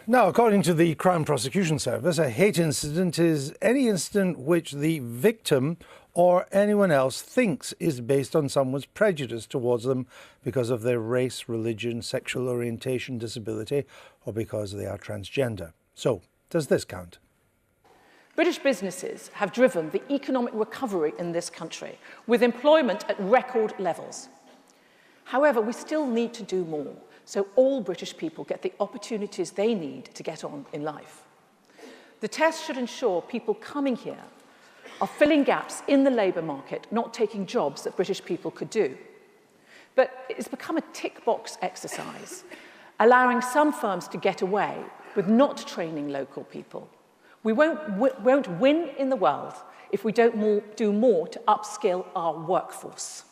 Now, according to the Crown Prosecution Service, a hate incident is any incident which the victim or anyone else thinks is based on someone's prejudice towards them because of their race, religion, sexual orientation, disability, or because they are transgender. So, does this count? British businesses have driven the economic recovery in this country, with employment at record levels. However, we still need to do more, so all British people get the opportunities they need to get on in life. The test should ensure people coming here are filling gaps in the labour market, not taking jobs that British people could do. But it's become a tick-box exercise, allowing some firms to get away with not training local people. We won't win in the world if we don't do more to upskill our workforce.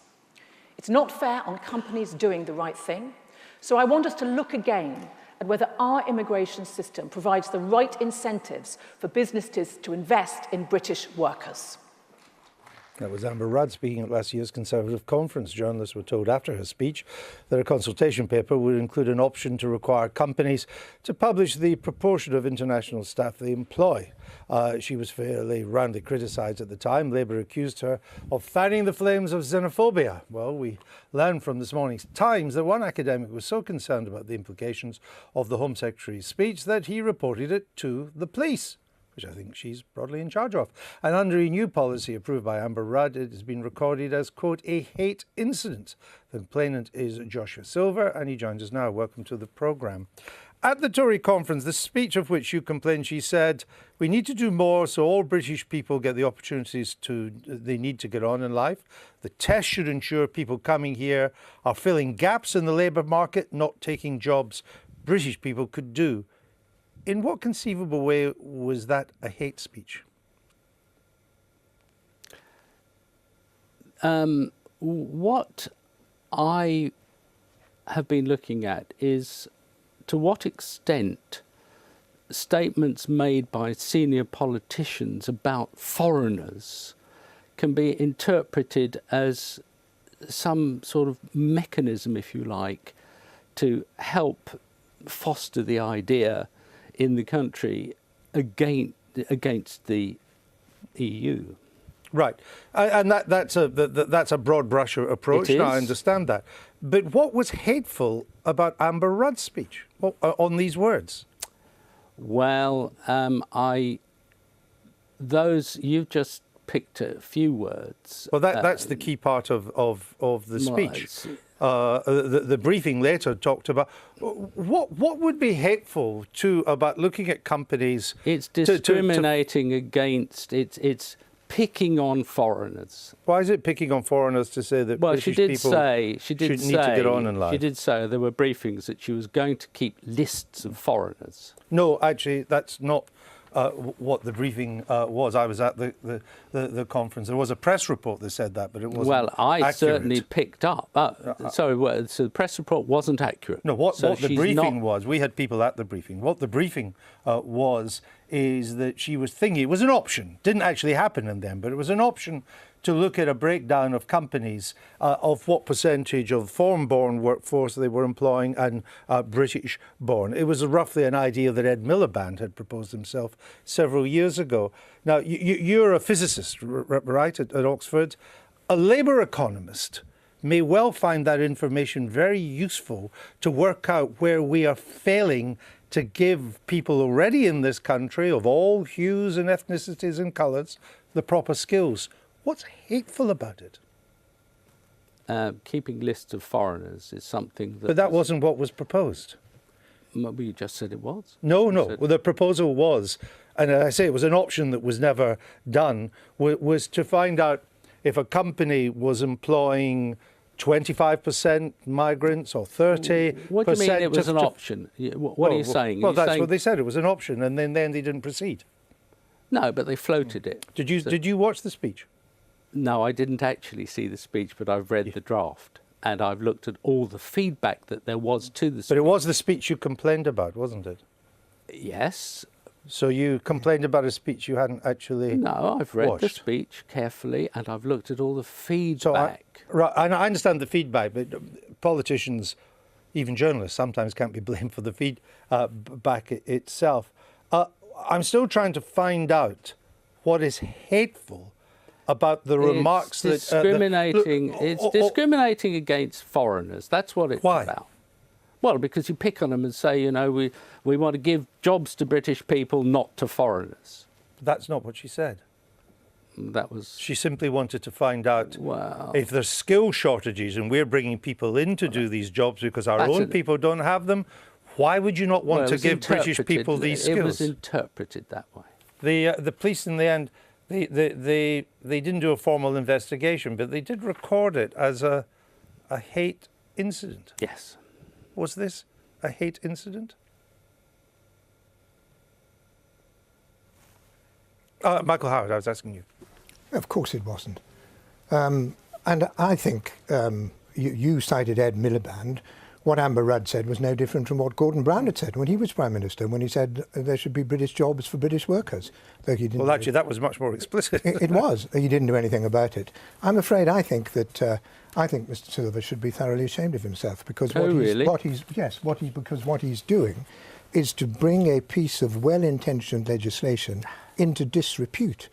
It's not fair on companies doing the right thing, so I want us to look again at whether our immigration system provides the right incentives for businesses to invest in British workers. That was Amber Rudd speaking at last year's Conservative conference. Journalists were told after her speech that a consultation paper would include an option to require companies to publish the proportion of international staff they employ. She was fairly roundly criticised at the time. Labour accused her of fanning the flames of xenophobia. Well, we learned from this morning's Times that one academic was so concerned about the implications of the Home Secretary's speech that he reported it to the police, which I think she's broadly in charge of. And under a new policy approved by Amber Rudd, it has been recorded as, quote, a hate incident. The complainant is Joshua Silver, and he joins us now. Welcome to the programme. At the Tory conference, the speech of which you complained, she said, we need to do more so all British people get the opportunities they need to get on in life. The test should ensure people coming here are filling gaps in the labour market, not taking jobs British people could do. In what conceivable way was that a hate speech? What I have been looking at is to what extent statements made by senior politicians about foreigners can be interpreted as some sort of mechanism, if you like, to help foster the idea in the country against the EU. Right, and that's a broad brush approach. Now, I understand that. But what was hateful about Amber Rudd's speech on these words? Well, you've just picked a few words. Well, that's the key part of the speech. The briefing later talked about what would be hateful about looking at companies. It's discriminating against. It's picking on foreigners. Why is it picking on foreigners to say that British people need to get on in life? She did say there were briefings that she was going to keep lists of foreigners. No, actually, that's not what the briefing was. I was at the conference. There was a press report that said that, but it wasn't Well, I accurate. Certainly picked up. So the press report wasn't accurate. No, what the briefing was, we had people at the briefing. What the briefing is that she was thinking, it was an option. Didn't actually happen in them, but it was an option to look at a breakdown of companies of what percentage of foreign-born workforce they were employing and British-born. It was roughly an idea that Ed Miliband had proposed himself several years ago. Now, you're a physicist, right, at Oxford. A Labour economist may well find that information very useful to work out where we are failing to give people already in this country of all hues and ethnicities and colours the proper skills. What's hateful about it? Keeping lists of foreigners is something that... But that wasn't what was proposed. Well, you just said it was. No. Well, the proposal was, and I say it was an option that was never done, was to find out if a company was employing 25% migrants or 30%. What do you mean it was an option? What are you saying? Well, that's what they said. It was an option, and then they didn't proceed. No, but they floated it. Did you watch the speech? No, I didn't actually see the speech, but I've read the draft, and I've looked at all the feedback that there was to the speech. But it was the speech you complained about, wasn't it? Yes. So you complained about a speech you hadn't actually No, I've read watched. the speech carefully, and I've looked at all the feedback. So I understand the feedback, but politicians, even journalists sometimes can't be blamed for the feedback itself. I'm still trying to find out what is hateful about the remarks that... It's discriminating against foreigners. That's what it's Why? about. Well, because you pick on them and say, you know, we want to give jobs to British people, not to foreigners. That's not what she said. That was... She simply wanted to find out Well, if there's skill shortages and we're bringing people in to do these jobs because our own people don't have them, why would you not want to give British people these skills? It was interpreted that way. The police in the end, they didn't do a formal investigation, but they did record it as a hate incident. Yes. Was this a hate incident? Michael Howard, I was asking you. Of course it wasn't. And I think you cited Ed Miliband. What Amber Rudd said was no different from what Gordon Brown had said when he was Prime Minister, when he said there should be British jobs for British workers. Though he didn't. Well, actually, that was much more explicit. It was. He didn't do anything about it. I'm afraid I think Mr. Silver should be thoroughly ashamed of himself because what he's doing is to bring a piece of well-intentioned legislation into disrepute.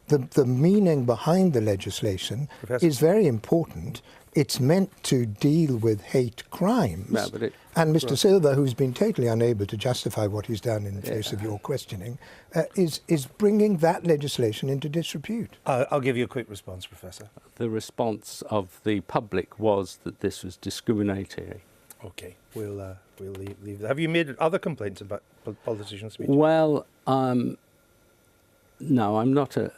The meaning behind the legislation is very important. It's meant to deal with hate crimes. No, and Mr. Silver, who's been totally unable to justify what he's done in the face of your questioning, is bringing that legislation into disrepute. I'll give you a quick response, Professor. The response of the public was that this was discriminatory. Okay, we'll leave that. Have you made other complaints about politician speech? Well, no, I'm not a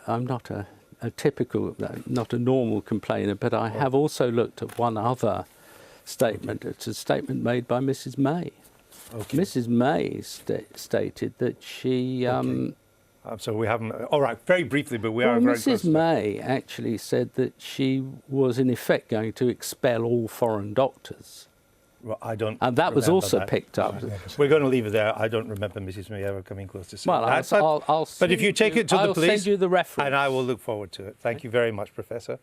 typical, not a normal complainer, but I have also looked at one other statement. It's a statement made by Mrs. May. Okay. Mrs. May stated that she... so we haven't... All right, very briefly, but we are very close. Mrs. May actually said that she was in effect going to expel all foreign doctors. Well, I don't. And that was also picked up. We're going to leave it there. I don't remember Mrs. May ever coming close to saying that. I'll but if you take it to the police, I'll send you the reference. and I will look forward to it. Thank you very much, Professor.